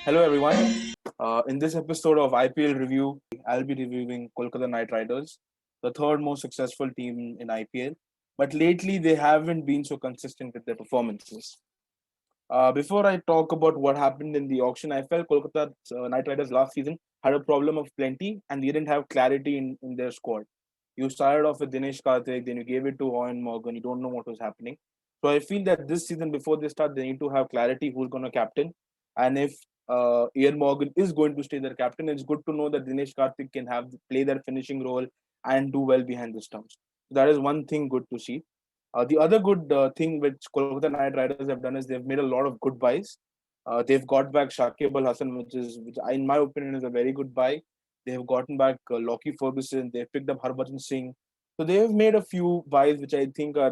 Hello, everyone. In this episode of IPL Review, I'll be reviewing Kolkata Knight Riders, the third most successful team in IPL. But lately, they haven't been so consistent with their performances. Before I talk about what happened in the auction, I felt Kolkata Knight Riders last season had a problem of plenty and they didn't have clarity in their squad. You started off with Dinesh Karthik, then you gave it to Owen Morgan. You don't know what was happening. So I feel that this season, before they start, they need to have clarity who's going to captain. And if Ian Morgan is going to stay their captain, it's good to know that Dinesh Karthik can have play their finishing role and do well behind the stumps. That is one thing good to see. The other good thing which Kolkata Knight Riders have done is they've made a lot of good buys. They've got back Shakib Al Hasan, in my opinion, is a very good buy. They have gotten back Lockie Ferguson. They've picked up Harbhajan Singh. So they have made a few buys which I think uh,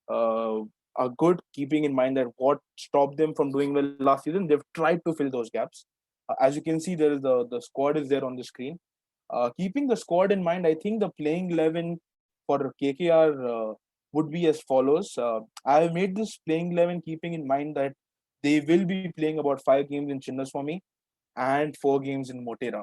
are good, keeping in mind that what stopped them from doing well last season. They've tried to fill those gaps. As you can see, there is the squad is there on the screen. Keeping the squad in mind, I think the playing 11 for KKR would be as follows. I have made this playing 11 keeping in mind that they will be playing about 5 games in Chinnaswamy and 4 games in Motera.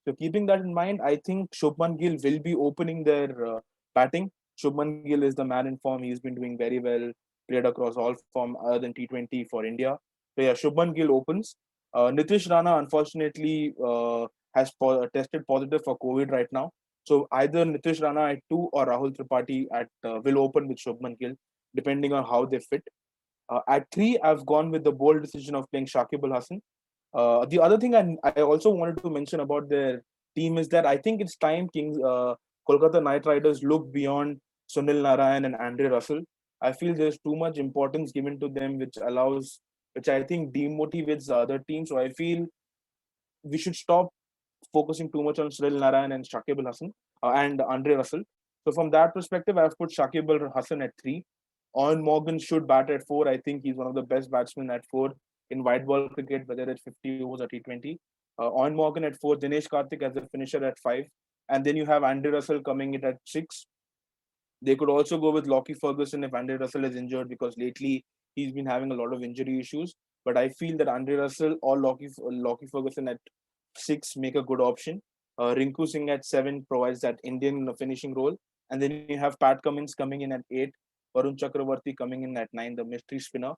So keeping that in mind, I think Shubman Gill will be opening their batting. Shubman Gill is the man in form. He's been doing very well, played across all form other than T20 for India. So yeah, Shubman Gill opens. Nitish Rana unfortunately tested positive for COVID right now. So either Nitish Rana at 2 or Rahul Tripathi at will open with Shubman Gill, depending on how they fit. At 3, I've gone with the bold decision of playing Shakib Al Hasan. The other thing I also wanted to mention about their team is that I think it's time Kolkata Knight Riders look beyond Sunil Narayan and Andre Russell. I feel there's too much importance given to them, which I think demotivates the other team. So I feel we should stop focusing too much on Sunil Narayan and Shakib Al Hasan and Andre Russell. So from that perspective, I've put Shakib Al Hasan at 3. On Morgan should bat at 4. I think he's one of the best batsmen at 4 in white ball cricket, whether it's 50 overs or T20. On Morgan at 4, Dinesh Karthik as a finisher at 5. And then you have Andre Russell coming in at 6. They could also go with Lockie Ferguson if Andre Russell is injured because lately he's been having a lot of injury issues. But I feel that Andre Russell or Lockie Ferguson at 6 make a good option. Rinku Singh at 7 provides that Indian finishing role. And then you have Pat Cummins coming in at 8, Varun Chakravarti coming in at 9, the mystery spinner.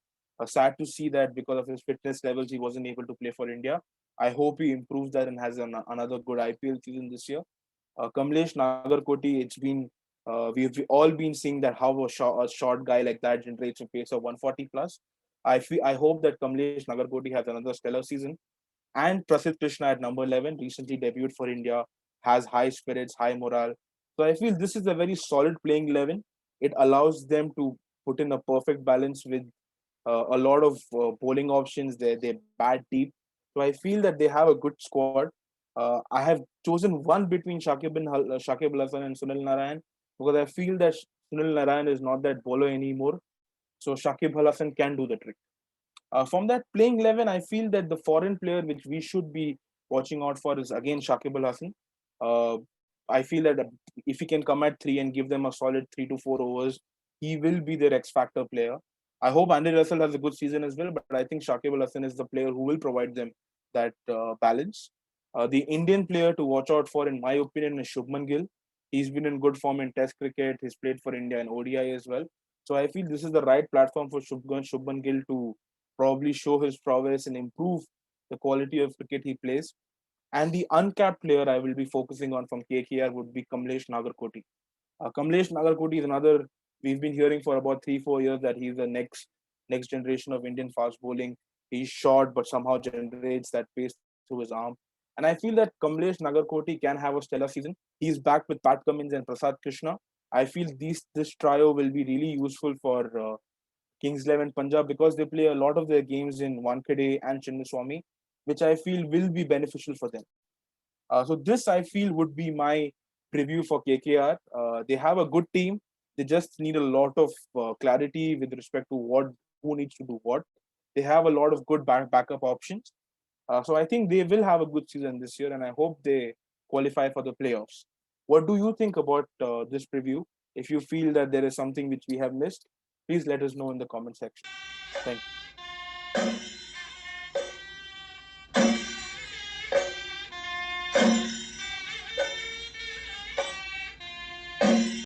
Sad to see that because of his fitness levels, he wasn't able to play for India. I hope he improves that and has another good IPL season this year. Kamlesh Nagarkoti, we've all been seeing that how a short guy like that generates a pace of 140 plus. I hope that Kamlesh Nagarkoti has another stellar season. And Prasidh Krishna at number 11 recently debuted for India, has high spirits, high morale. So I feel this is a very solid playing 11. It allows them to put in a perfect balance with a lot of bowling options. They bat deep. So I feel that they have a good squad. I have chosen one between Shakib Al Hasan and Sunil Narayan because I feel that Sunil Narayan is not that bowler anymore. So Shakib Al Hasan can do the trick. From that playing 11, I feel that the foreign player which we should be watching out for is again Shakib Al Hasan. Uh, I feel that if he can come at 3 and give them a solid 3 to 4 overs, he will be their X factor player. I hope Andy Russell has a good season as well, but I think Shakib Al Hasan is the player who will provide them that balance. The Indian player to watch out for, in my opinion, is Shubman Gill. He's been in good form in Test cricket. He's played for India in ODI as well. So I feel this is the right platform for Shubman Gill to probably show his prowess and improve the quality of cricket he plays. And the uncapped player I will be focusing on from KKR would be Kamlesh Nagarkoti. Kamlesh Nagarkoti is another we've been hearing for about 3-4 years that he's the next generation of Indian fast bowling. He's short but somehow generates that pace through his arm. And I feel that Kamlesh Nagarkoti can have a stellar season. He's back with Pat Cummins and Prasad Krishna. I feel this trio will be really useful for Kings 11 Punjab because they play a lot of their games in Wankhede and Chinnaswamy, which I feel will be beneficial for them. So this I feel would be my preview for KKR. They have a good team. They just need a lot of clarity with respect to who needs to do what. They have a lot of good backup options. So I think they will have a good season this year, and I hope they qualify for the playoffs. What do you think about this preview? If you feel that there is something which we have missed, please let us know in the comment section. Thank you.